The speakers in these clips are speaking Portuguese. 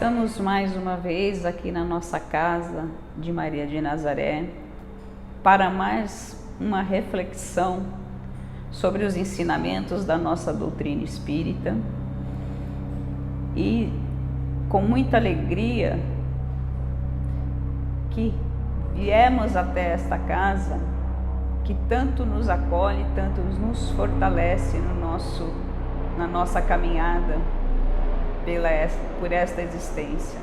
Estamos mais uma vez aqui na nossa casa de Maria de Nazaré para mais uma reflexão sobre os ensinamentos da nossa doutrina espírita e com muita alegria que viemos até esta casa que tanto nos acolhe, tanto nos fortalece na nossa caminhada por esta existência.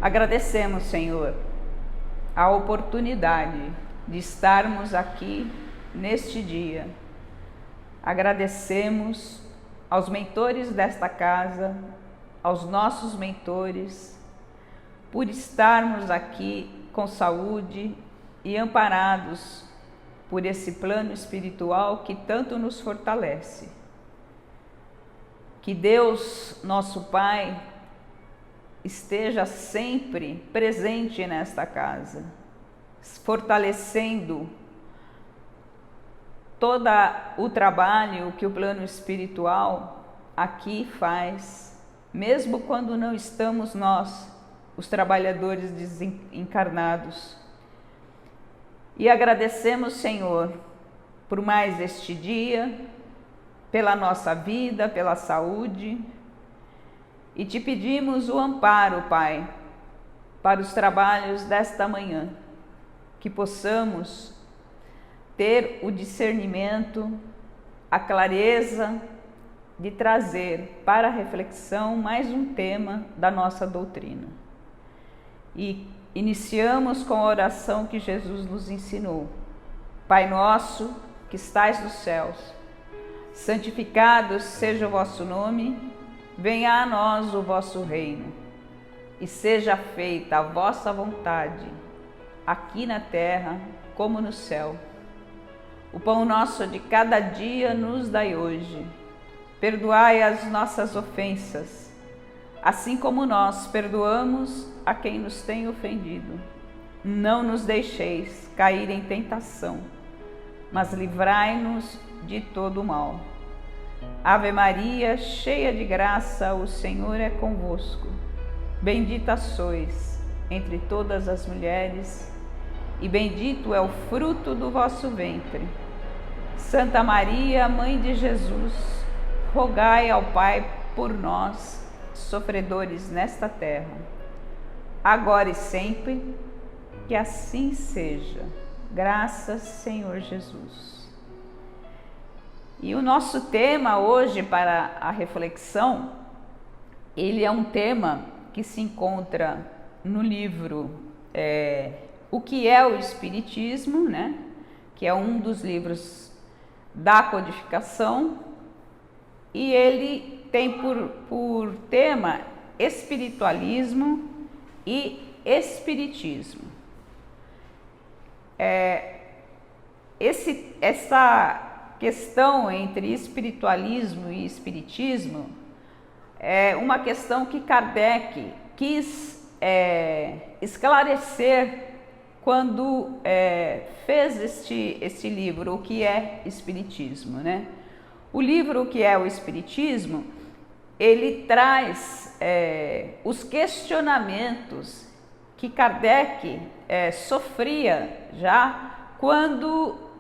Agradecemos, Senhor, a oportunidade de estarmos aqui neste dia. Agradecemos aos mentores desta casa, aos nossos mentores, por estarmos aqui com saúde e amparados por esse plano espiritual que tanto nos fortalece. Que Deus, nosso Pai, esteja sempre presente nesta casa, fortalecendo todo o trabalho que o plano espiritual aqui faz, mesmo quando não estamos nós, os trabalhadores desencarnados. E agradecemos, Senhor, por mais este dia, pela nossa vida, pela saúde, e te pedimos o amparo, Pai, para os trabalhos desta manhã, que possamos ter o discernimento, a clareza de trazer para a reflexão mais um tema da nossa doutrina. E iniciamos com a oração que Jesus nos ensinou. Pai nosso, que estais nos céus, santificado seja o vosso nome, venha a nós o vosso reino, e seja feita a vossa vontade, aqui na terra como no céu. O pão nosso de cada dia nos dai hoje. Perdoai as nossas ofensas, assim como nós perdoamos a quem nos tem ofendido. Não nos deixeis cair em tentação, mas livrai-nos de todo o mal. Ave Maria, cheia de graça, o Senhor é convosco. Bendita sois entre todas as mulheres, e bendito é o fruto do vosso ventre. Santa Maria, Mãe de Jesus, rogai ao Pai por nós, sofredores nesta terra, agora e sempre, que assim seja. Graças, Senhor Jesus. E o nosso tema hoje para a reflexão, ele é um tema que se encontra no livro O que é o Espiritismo, né? Que é um dos livros da codificação, e ele tem por tema espiritualismo e espiritismo. Essa questão entre espiritualismo e espiritismo é uma questão que Kardec quis esclarecer quando fez este livro, O que é Espiritismo, né? O livro O que é o Espiritismo, ele traz os questionamentos que Kardec sofria já quando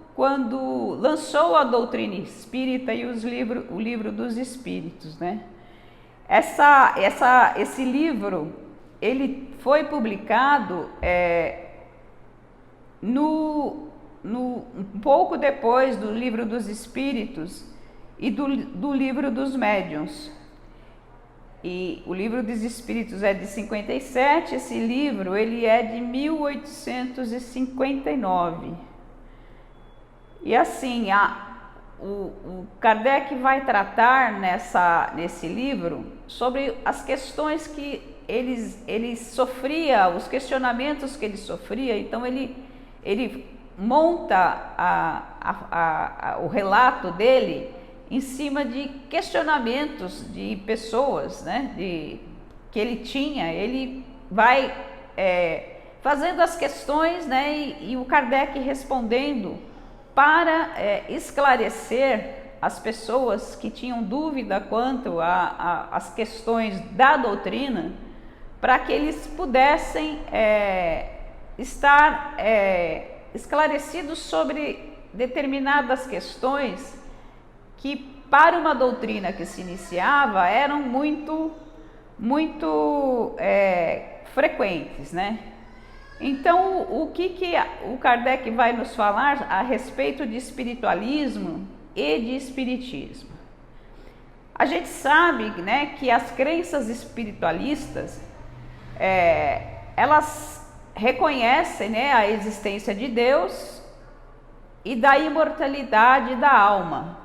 lançou a doutrina espírita e o livro dos Espíritos, né? Esse livro, ele foi publicado um pouco depois do livro dos Espíritos e do livro dos Médiuns. E o livro dos Espíritos é de 57, esse livro ele é de 1859. E assim, o Kardec vai tratar nesse livro sobre as questões que ele sofria, os questionamentos que ele sofria. Então ele monta o relato dele em cima de questionamentos de pessoas, né, que ele tinha. Ele vai fazendo as questões, né, e o Kardec respondendo para esclarecer as pessoas que tinham dúvida quanto às questões da doutrina, para que eles pudessem estar esclarecidos sobre determinadas questões que, para uma doutrina que se iniciava, eram muito frequentes, né? Então, o que o Kardec vai nos falar a respeito de espiritualismo e de espiritismo? A gente sabe, né, que as crenças espiritualistas, elas reconhecem, né, a existência de Deus e da imortalidade da alma,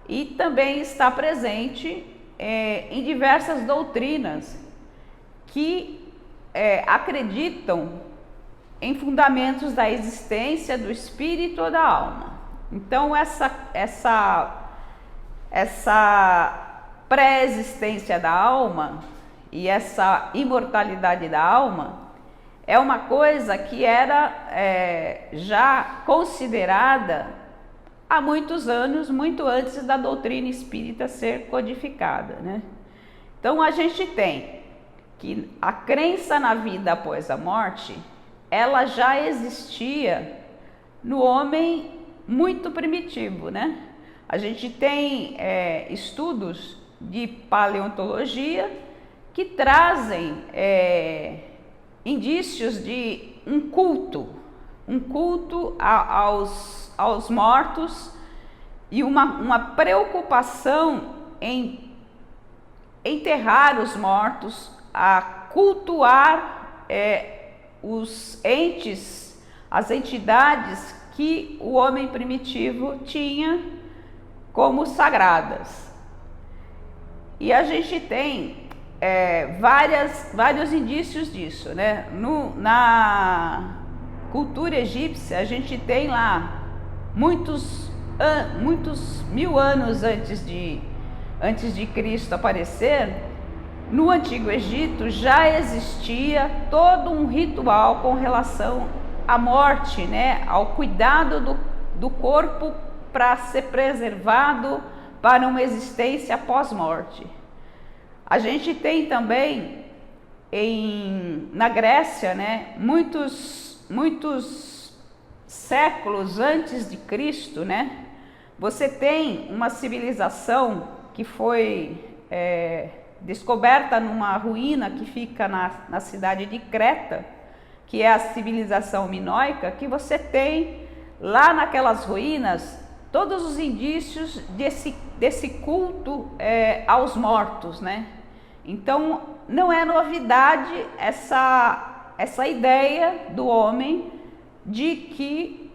e também está presente em diversas doutrinas que acreditam em fundamentos da existência do espírito ou da alma. Então, essa pré-existência da alma e essa imortalidade da alma é uma coisa que era já considerada há muitos anos, muito antes da doutrina espírita ser codificada, né? Então, a gente tem que a crença na vida após a morte, ela já existia no homem muito primitivo, né? A gente tem estudos de paleontologia que trazem indícios de um culto aos mortos e uma preocupação em enterrar os mortos, a cultuar os entes, as entidades que o homem primitivo tinha como sagradas. E a gente tem vários indícios disso, né? Na cultura egípcia, a gente tem lá muitos mil anos antes de Cristo aparecer. No Antigo Egito já existia todo um ritual com relação à morte, né? Ao cuidado do corpo para ser preservado para uma existência pós-morte. A gente tem também na Grécia, né? Muitos séculos antes de Cristo, né? Você tem uma civilização que foi descoberta numa ruína que fica na cidade de Creta, que é a civilização minoica, que você tem lá naquelas ruínas todos os indícios desse culto aos mortos, né? Então, não é novidade essa ideia do homem de que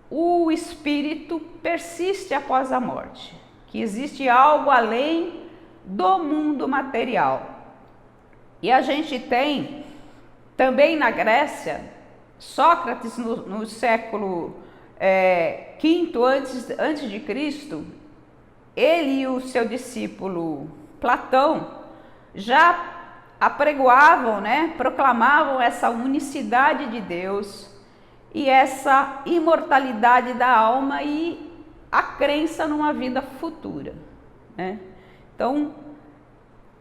o espírito persiste após a morte, que existe algo além do mundo material. E a gente tem também na Grécia, Sócrates no século V antes de Cristo, ele e o seu discípulo Platão já apregoavam, né, proclamavam essa unicidade de Deus e essa imortalidade da alma e a crença numa vida futura, né? Então,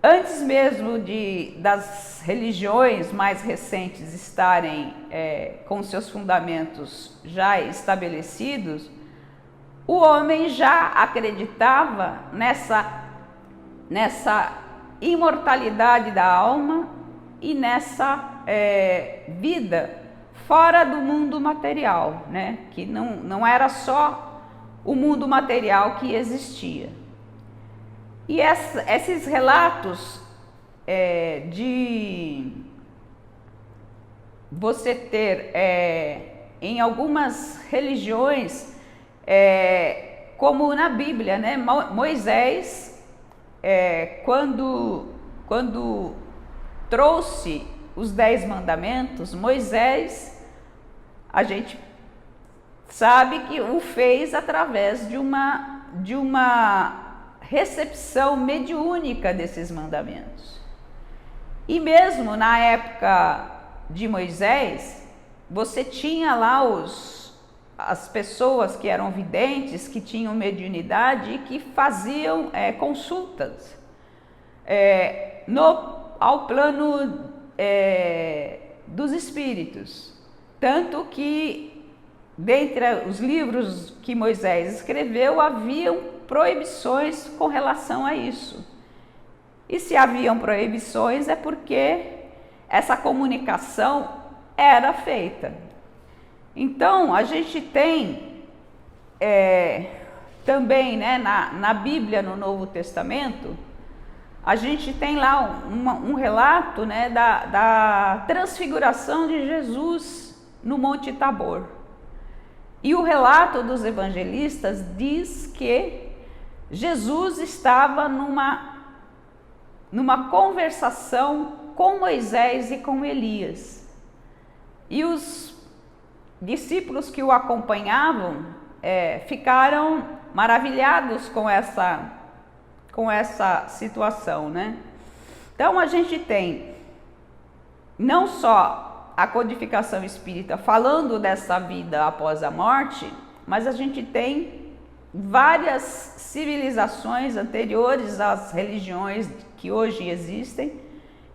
antes mesmo das religiões mais recentes estarem com seus fundamentos já estabelecidos, o homem já acreditava nessa imortalidade da alma e nessa vida fora do mundo material, né? Que não era só o mundo material que existia. E esses relatos de você ter em algumas religiões, como na Bíblia, né? Moisés, quando trouxe os 10 mandamentos, Moisés, a gente sabe que o fez através de uma recepção mediúnica desses mandamentos. E mesmo na época de Moisés, você tinha lá as pessoas que eram videntes, que tinham mediunidade e que faziam consultas ao plano dos espíritos. Tanto que, dentre os livros que Moisés escreveu, haviam proibições com relação a isso. E se haviam proibições é porque essa comunicação era feita. Então, a gente tem também, né, na Bíblia, no Novo Testamento, a gente tem lá um relato, né, da transfiguração de Jesus no Monte Tabor. E o relato dos evangelistas diz que Jesus estava numa conversação com Moisés e com Elias. E os discípulos que o acompanhavam ficaram maravilhados com essa situação, né? Então a gente tem não só a codificação espírita falando dessa vida após a morte, mas a gente tem várias civilizações anteriores às religiões que hoje existem,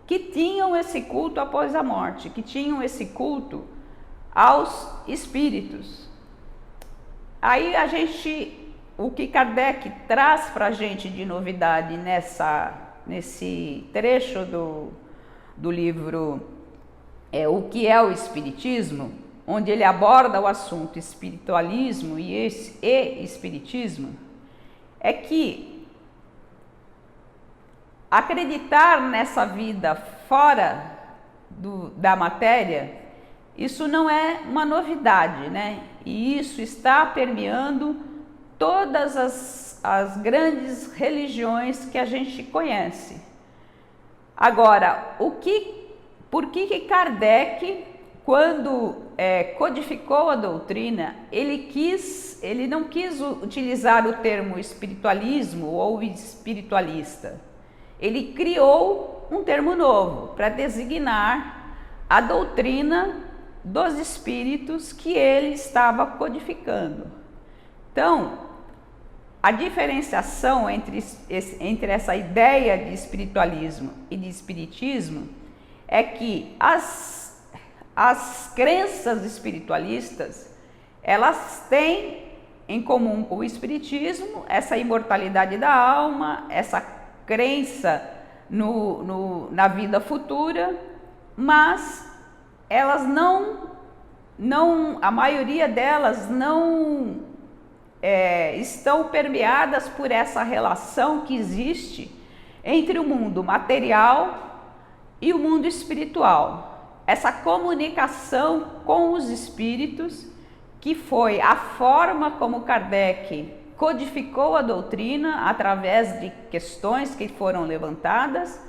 que tinham esse culto após a morte, que tinham esse culto aos espíritos. Aí o que Kardec traz para a gente de novidade nesse trecho do livro O que é o Espiritismo, onde ele aborda o assunto espiritualismo e espiritismo, é que acreditar nessa vida fora da matéria, isso não é uma novidade, né? E isso está permeando todas as grandes religiões que a gente conhece. Agora, por que Kardec, quando codificou a doutrina, ele não quis utilizar o termo espiritualismo ou espiritualista. Ele criou um termo novo para designar a doutrina dos espíritos que ele estava codificando. Então, a diferenciação entre essa ideia de espiritualismo e de espiritismo é que as crenças espiritualistas, elas têm em comum com o espiritismo essa imortalidade da alma, essa crença na vida futura, mas elas a maioria delas não estão permeadas por essa relação que existe entre o mundo material e o mundo espiritual. Essa comunicação com os espíritos, que foi a forma como Kardec codificou a doutrina através de questões que foram levantadas.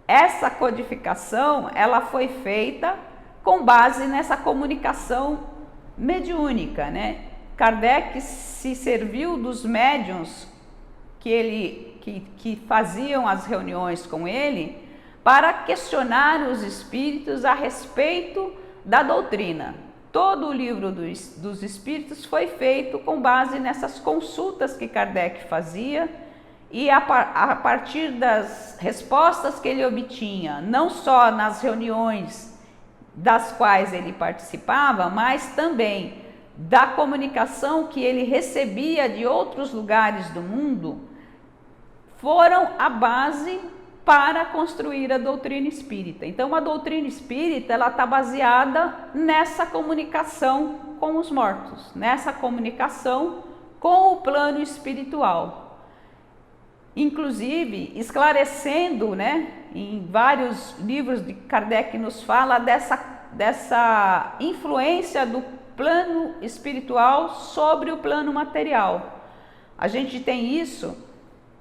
Essa codificação, ela foi feita com base nessa comunicação mediúnica, né? Kardec se serviu dos médiuns que faziam as reuniões com ele para questionar os espíritos a respeito da doutrina. Todo o livro dos espíritos foi feito com base nessas consultas que Kardec fazia e a partir das respostas que ele obtinha, não só nas reuniões das quais ele participava, mas também da comunicação que ele recebia de outros lugares do mundo, foram a base para construir a doutrina espírita. Então, a doutrina espírita, ela está baseada nessa comunicação com os mortos, nessa comunicação com o plano espiritual. Inclusive, esclarecendo, né, em vários livros de Kardec nos fala dessa influência do plano espiritual sobre o plano material. A gente tem isso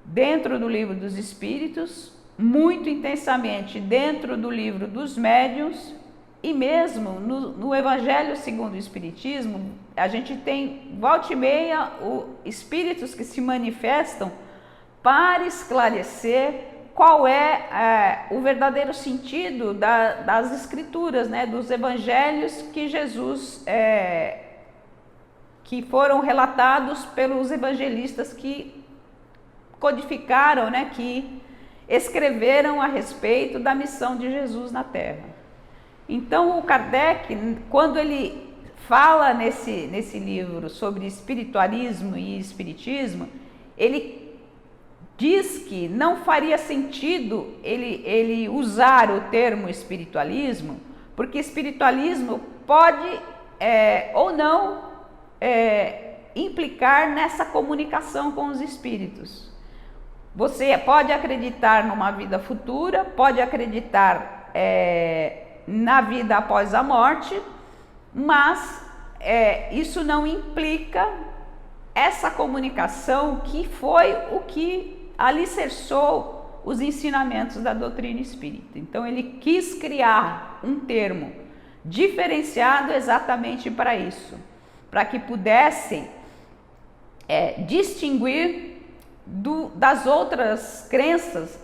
dentro do livro dos Espíritos, muito intensamente dentro do livro dos Médiuns, e mesmo no Evangelho segundo o Espiritismo, a gente tem volta e meia espíritos que se manifestam para esclarecer qual é o verdadeiro sentido das escrituras, né, dos evangelhos que Jesus que foram relatados pelos evangelistas que codificaram, né, que escreveram a respeito da missão de Jesus na Terra. Então, o Kardec, quando ele fala nesse livro sobre espiritualismo e espiritismo, ele diz que não faria sentido ele usar o termo espiritualismo, porque espiritualismo pode ou não implicar nessa comunicação com os espíritos. Você pode acreditar numa vida futura, pode acreditar na vida após a morte, mas isso não implica essa comunicação que foi o que alicerçou os ensinamentos da doutrina espírita. Então ele quis criar um termo diferenciado exatamente para isso, para que pudessem distinguir das outras crenças,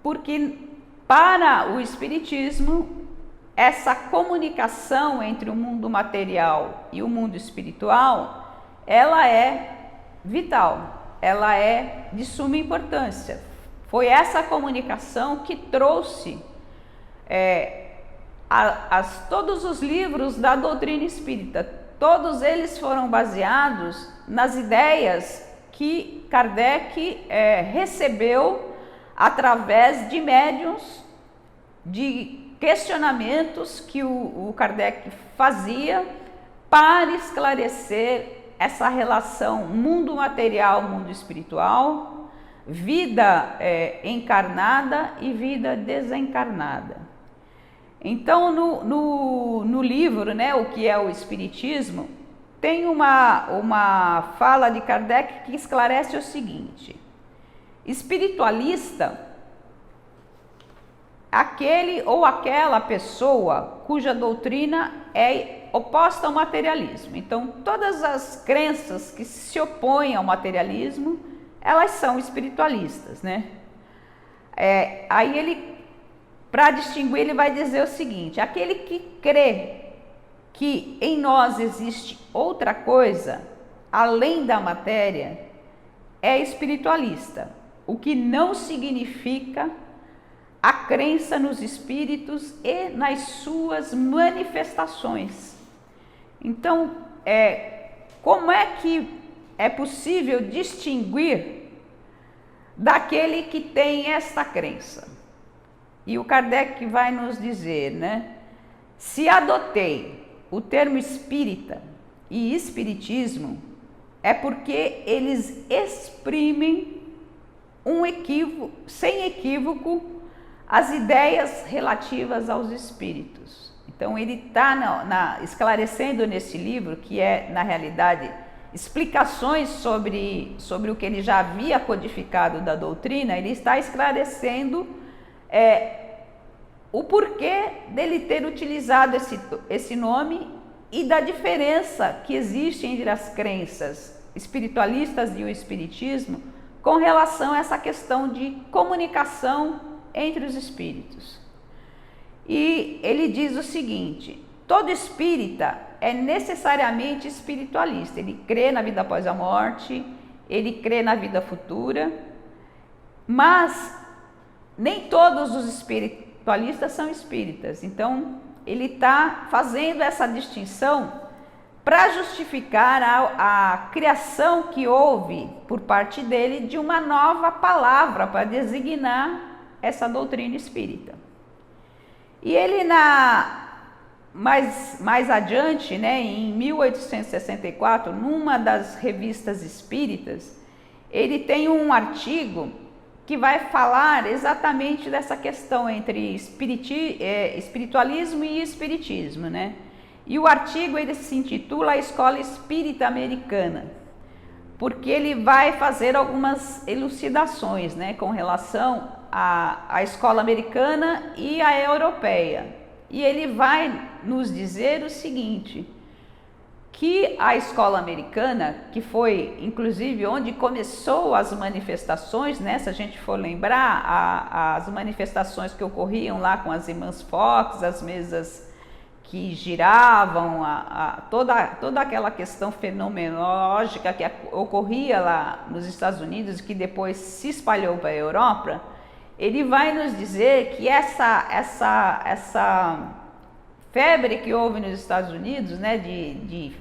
porque para o espiritismo essa comunicação entre o mundo material e o mundo espiritual, ela é vital, ela é de suma importância. Foi essa comunicação que trouxe todos os livros da doutrina espírita. Todos eles foram baseados nas ideias que Kardec recebeu através de médiuns, de questionamentos que o Kardec fazia para esclarecer essa relação mundo material, mundo espiritual, vida encarnada e vida desencarnada. Então, no livro, né, O que é o Espiritismo, tem uma fala de Kardec que esclarece o seguinte: espiritualista, aquele ou aquela pessoa cuja doutrina é oposta ao materialismo. Então, todas as crenças que se opõem ao materialismo, elas são espiritualistas, né? Aí ele, para distinguir, ele vai dizer o seguinte: aquele que crê que em nós existe outra coisa além da matéria é espiritualista, o que não significa a crença nos espíritos e nas suas manifestações. Então, como é que é possível distinguir daquele que tem esta crença? E o Kardec vai nos dizer, né? Se adotei o termo espírita e espiritismo, é porque eles exprimem sem equívoco as ideias relativas aos espíritos. Então ele está esclarecendo nesse livro, que é na realidade explicações sobre o que ele já havia codificado da doutrina. Ele está esclarecendo o porquê dele ter utilizado esse nome e da diferença que existe entre as crenças espiritualistas e o espiritismo com relação a essa questão de comunicação entre os espíritos. E ele diz o seguinte: todo espírita é necessariamente espiritualista. Ele crê na vida após a morte, ele crê na vida futura, mas nem todos os espiritualistas são espíritas. Então ele está fazendo essa distinção para justificar a criação que houve por parte dele de uma nova palavra para designar essa doutrina espírita. E ele mais adiante, né, em 1864, numa das revistas espíritas, ele tem um artigo que vai falar exatamente dessa questão entre espiritualismo e espiritismo, né? E o artigo ele se intitula A Escola Espírita Americana, porque ele vai fazer algumas elucidações, né, com relação à escola americana e à europeia. E ele vai nos dizer o seguinte, que a escola americana, que foi inclusive onde começou as manifestações, né, se a gente for lembrar, as manifestações que ocorriam lá com as irmãs Fox, as mesas que giravam, toda aquela questão fenomenológica que ocorria lá nos Estados Unidos, que depois se espalhou para a Europa, ele vai nos dizer que essa febre que houve nos Estados Unidos, né, de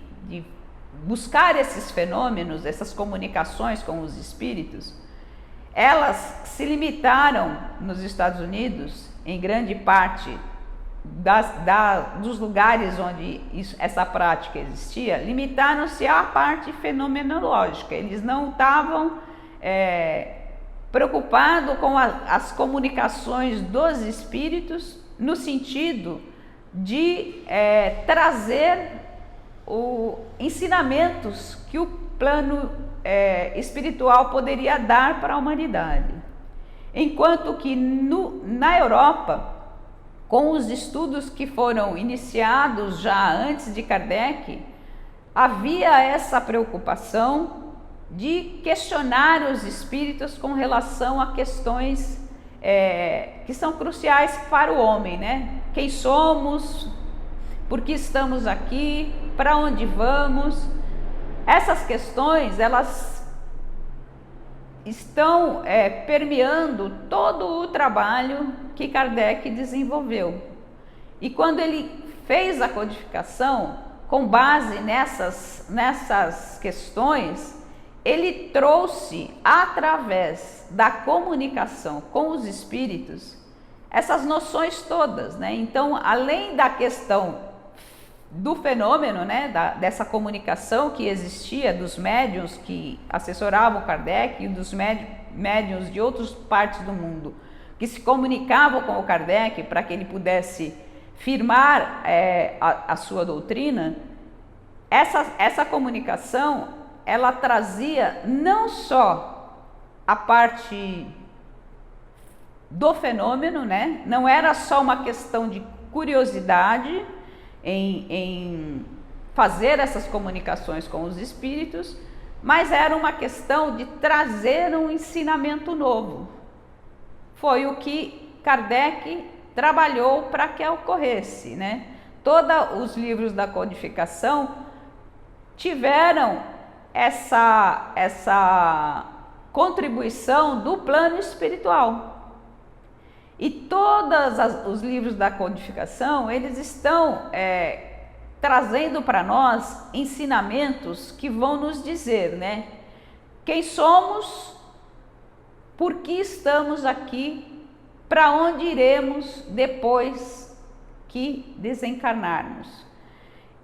buscar esses fenômenos, essas comunicações com os espíritos, elas se limitaram nos Estados Unidos, em grande parte dos lugares onde essa prática existia, limitaram-se à parte fenomenológica. Eles não estavam preocupados com as comunicações dos espíritos no sentido de trazer ensinamentos que o plano espiritual poderia dar para a humanidade. Enquanto que na Europa, com os estudos que foram iniciados já antes de Kardec, havia essa preocupação de questionar os espíritos com relação a questões que são cruciais para o homem, né? Quem somos, por que estamos aqui, para onde vamos? Essas questões, elas estão permeando todo o trabalho que Kardec desenvolveu. E quando ele fez a codificação, com base nessas questões, ele trouxe, através da comunicação com os espíritos, essas noções todas, né? Então, além da questão do fenômeno, né, dessa comunicação que existia dos médiuns que assessoravam Kardec e dos médiuns de outras partes do mundo que se comunicavam com o Kardec para que ele pudesse firmar a sua doutrina, essa comunicação, ela trazia não só a parte do fenômeno, né? Não era só uma questão de curiosidade em fazer essas comunicações com os espíritos, mas era uma questão de trazer um ensinamento novo. Foi o que Kardec trabalhou para que ocorresse, né? Todos os livros da codificação tiveram essa contribuição do plano espiritual. E todos os livros da codificação, eles estão trazendo para nós ensinamentos que vão nos dizer, né? Quem somos, por que estamos aqui, para onde iremos depois que desencarnarmos.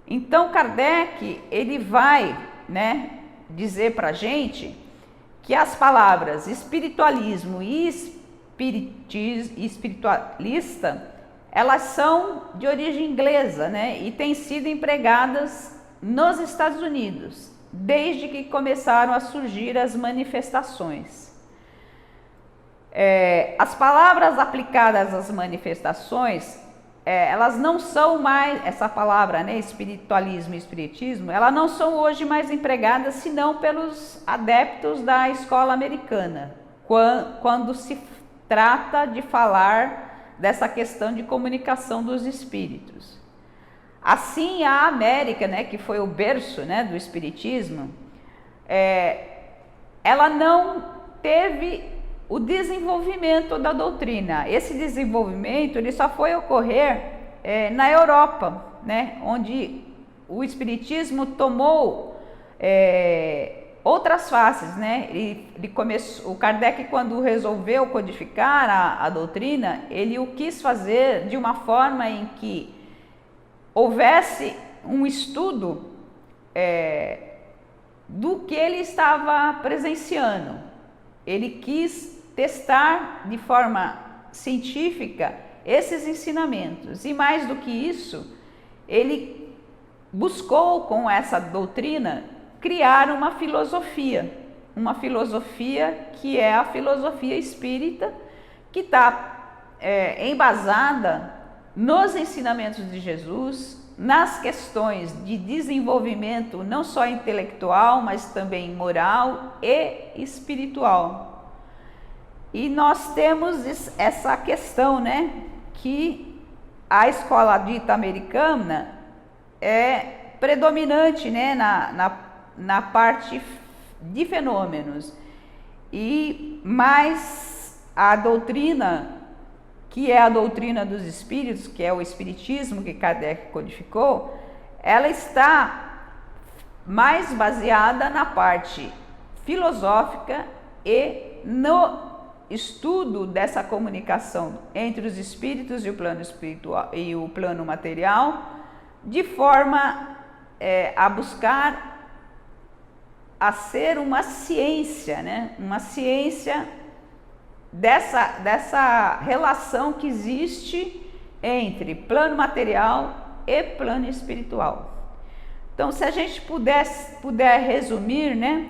Então, Kardec, ele vai, né, dizer para a gente que as palavras espiritualismo e espiritualista, elas são de origem inglesa, né? E têm sido empregadas nos Estados Unidos, desde que começaram a surgir as manifestações. As palavras aplicadas às manifestações, elas não são mais, essa palavra, né, espiritualismo e espiritismo, elas não são hoje mais empregadas senão pelos adeptos da escola americana, quando se trata de falar dessa questão de comunicação dos espíritos. Assim, a América, né, que foi o berço, né, do espiritismo, ela não teve o desenvolvimento da doutrina. Esse desenvolvimento ele só foi ocorrer na Europa, né, onde o espiritismo tomou outras faces, né? O Kardec, quando resolveu codificar a doutrina, ele o quis fazer de uma forma em que houvesse um estudo do que ele estava presenciando. Ele quis testar de forma científica esses ensinamentos e, mais do que isso, ele buscou com essa doutrina criar uma filosofia que é a filosofia espírita, que está embasada nos ensinamentos de Jesus, nas questões de desenvolvimento não só intelectual, mas também moral e espiritual. E nós temos essa questão, né, que a escola dita americana é predominante, né, na parte de fenômenos, e mais a doutrina, que é a doutrina dos espíritos, que é o espiritismo que Kardec codificou, ela está mais baseada na parte filosófica e no estudo dessa comunicação entre os espíritos e o plano espiritual e o plano material, de forma a buscar a ser uma ciência, né? Uma ciência dessa relação que existe entre plano material e plano espiritual. Então, se a gente puder resumir, né,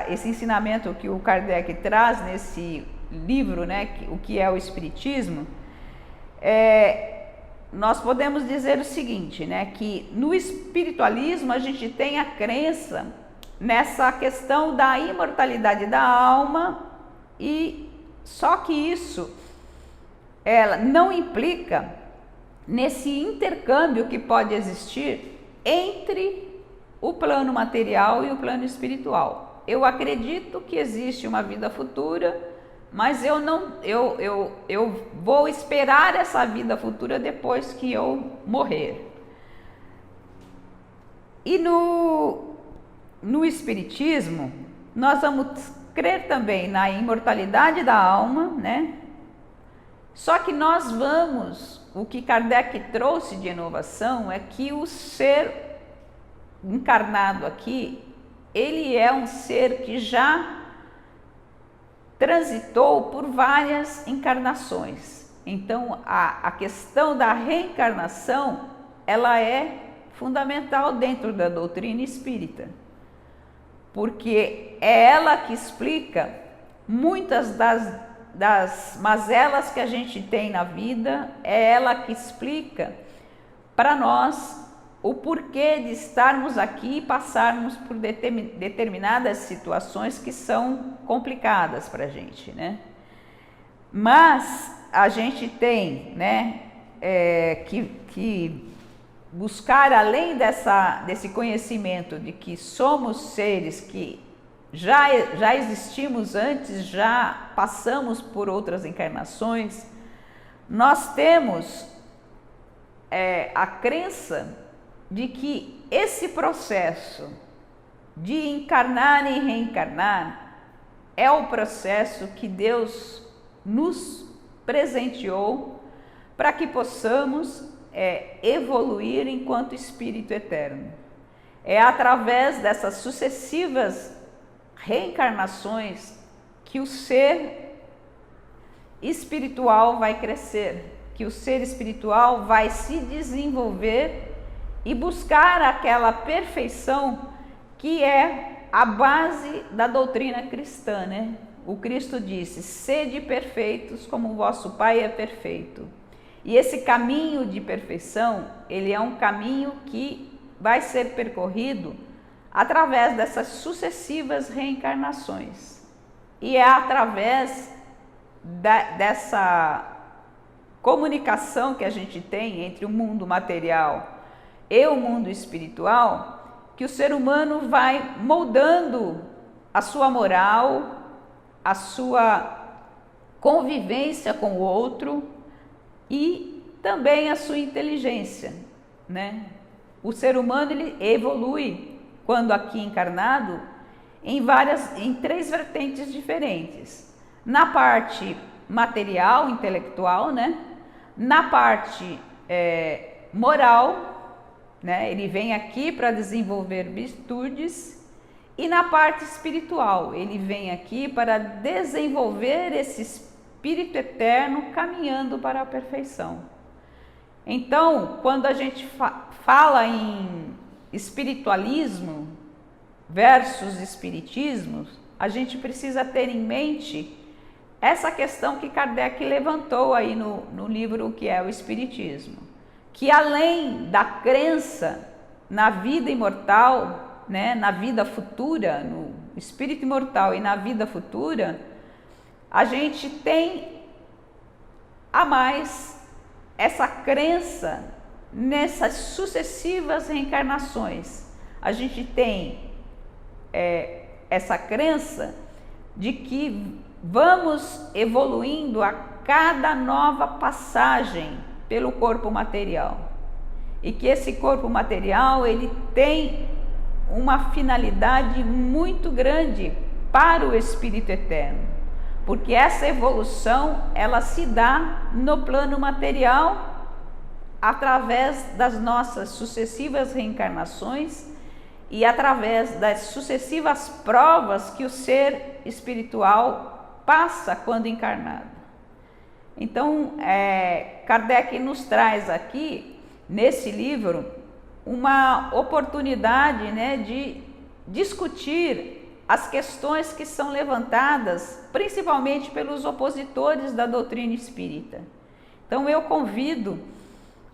esse ensinamento que o Kardec traz nesse livro, né, o que é o Espiritismo, nós podemos dizer o seguinte, né, que no espiritualismo a gente tem a crença nessa questão da imortalidade da alma, e só que isso ela não implica nesse intercâmbio que pode existir entre o plano material e o plano espiritual. Eu acredito que existe uma vida futura, mas eu vou esperar essa vida futura depois que eu morrer. E no espiritismo, nós vamos crer também na imortalidade da alma, né? Só que o que Kardec trouxe de inovação é que o ser encarnado aqui, ele é um ser que já transitou por várias encarnações. Então, a questão da reencarnação, ela é fundamental dentro da doutrina espírita, porque é ela que explica muitas das mazelas que a gente tem na vida, é ela que explica para nós o porquê de estarmos aqui e passarmos por determinadas situações que são complicadas para a gente, né? Mas a gente tem, né, que buscar, além desse conhecimento de que somos seres que já existimos antes, já passamos por outras encarnações, nós temos a crença de que esse processo de encarnar e reencarnar é o processo que Deus nos presenteou para que possamos evoluir enquanto espírito eterno. É através dessas sucessivas reencarnações que o ser espiritual vai crescer, que o ser espiritual vai se desenvolver e buscar aquela perfeição que é a base da doutrina cristã, né? O Cristo disse: sede perfeitos como o vosso Pai é perfeito. E esse caminho de perfeição, ele é um caminho que vai ser percorrido através dessas sucessivas reencarnações. E é através dessa comunicação que a gente tem entre o mundo material e o mundo espiritual que o ser humano vai moldando a sua moral, a sua convivência com o outro e também a sua inteligência, né? O ser humano, ele evolui quando aqui encarnado em 3 vertentes diferentes. Na parte material, intelectual, né? Na parte moral, né? Ele vem aqui para desenvolver virtudes, e na parte espiritual, ele vem aqui para desenvolver esse espírito eterno caminhando para a perfeição. Então, quando a gente fala em espiritualismo versus espiritismo, a gente precisa ter em mente essa questão que Kardec levantou aí no livro que é o Espiritismo, que além da crença na vida imortal, né, na vida futura, no espírito imortal e na vida futura, a gente tem a mais essa crença nessas sucessivas reencarnações. A gente tem essa crença de que vamos evoluindo a cada nova passagem pelo corpo material e que esse corpo material ele tem uma finalidade muito grande para o espírito eterno, porque essa evolução ela se dá no plano material através das nossas sucessivas reencarnações e através das sucessivas provas que o ser espiritual passa quando encarnado. Então, Kardec nos traz aqui, nesse livro, uma oportunidade, né, de discutir as questões que são levantadas, principalmente pelos opositores da doutrina espírita. Então, eu convido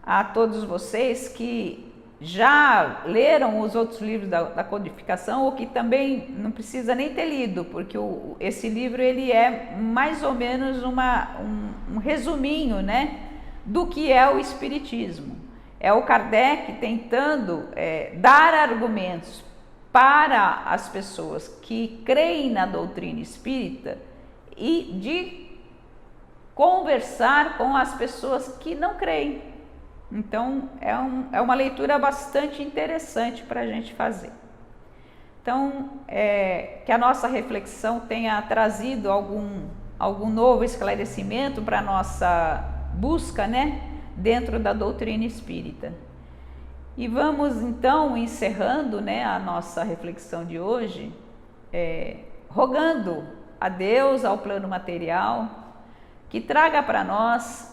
a todos vocês que já leram os outros livros da codificação ou que também não precisa nem ter lido, porque esse livro ele é mais ou menos um resuminho, né, do que é o espiritismo. É o Kardec tentando dar argumentos para as pessoas que creem na doutrina espírita e de conversar com as pessoas que não creem. Então, é uma leitura bastante interessante para a gente fazer. Então, que a nossa reflexão tenha trazido algum novo esclarecimento para a nossa busca, né, dentro da doutrina espírita. E vamos, então, encerrando, né, a nossa reflexão de hoje, rogando a Deus, ao plano material, que traga para nós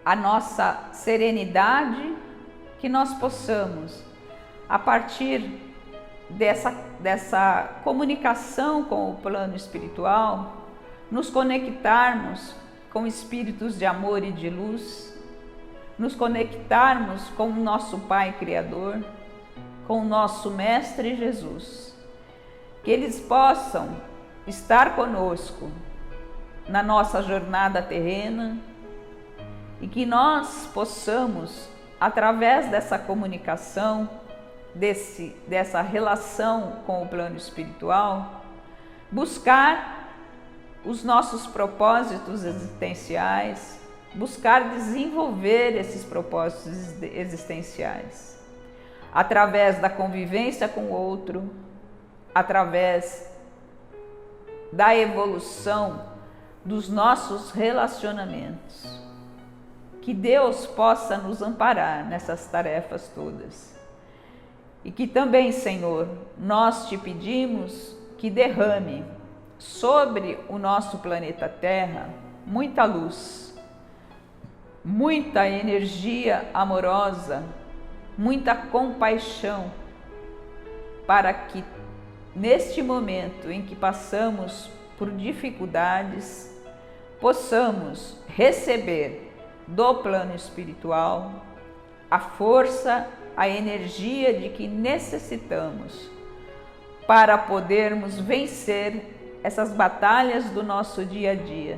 a nossa serenidade, que nós possamos, a partir dessa comunicação com o plano espiritual, nos conectarmos com espíritos de amor e de luz, nos conectarmos com o nosso Pai Criador, com o nosso Mestre Jesus, que eles possam estar conosco na nossa jornada terrena, e que nós possamos, através dessa comunicação, dessa relação com o plano espiritual, buscar os nossos propósitos existenciais, buscar desenvolver esses propósitos existenciais, através da convivência com o outro, através da evolução dos nossos relacionamentos. Que Deus possa nos amparar nessas tarefas todas. E que também, Senhor, nós te pedimos que derrame sobre o nosso planeta Terra muita luz, muita energia amorosa, muita compaixão, para que neste momento em que passamos por dificuldades, possamos receber do plano espiritual a força, a energia de que necessitamos para podermos vencer essas batalhas do nosso dia a dia.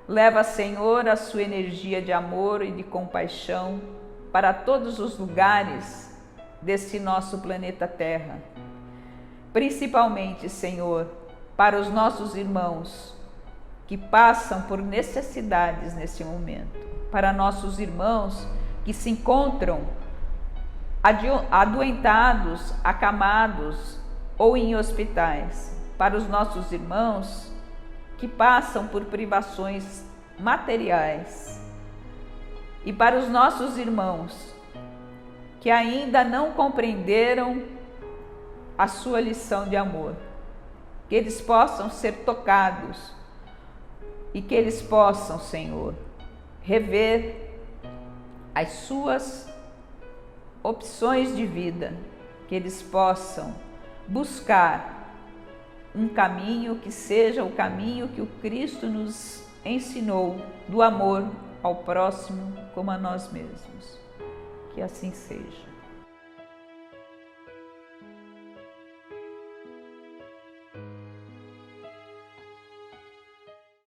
Leva, Senhor, a sua energia de amor e de compaixão para todos os lugares desse nosso planeta Terra. Principalmente, Senhor, para os nossos irmãos que passam por necessidades nesse momento, para nossos irmãos que se encontram adoentados, acamados ou em hospitais, para os nossos irmãos que passam por privações materiais e para os nossos irmãos que ainda não compreenderam a sua lição de amor, que eles possam ser tocados e que eles possam, Senhor, rever as suas opções de vida, que eles possam buscar um caminho que seja o caminho que o Cristo nos ensinou, do amor ao próximo como a nós mesmos. Que assim seja.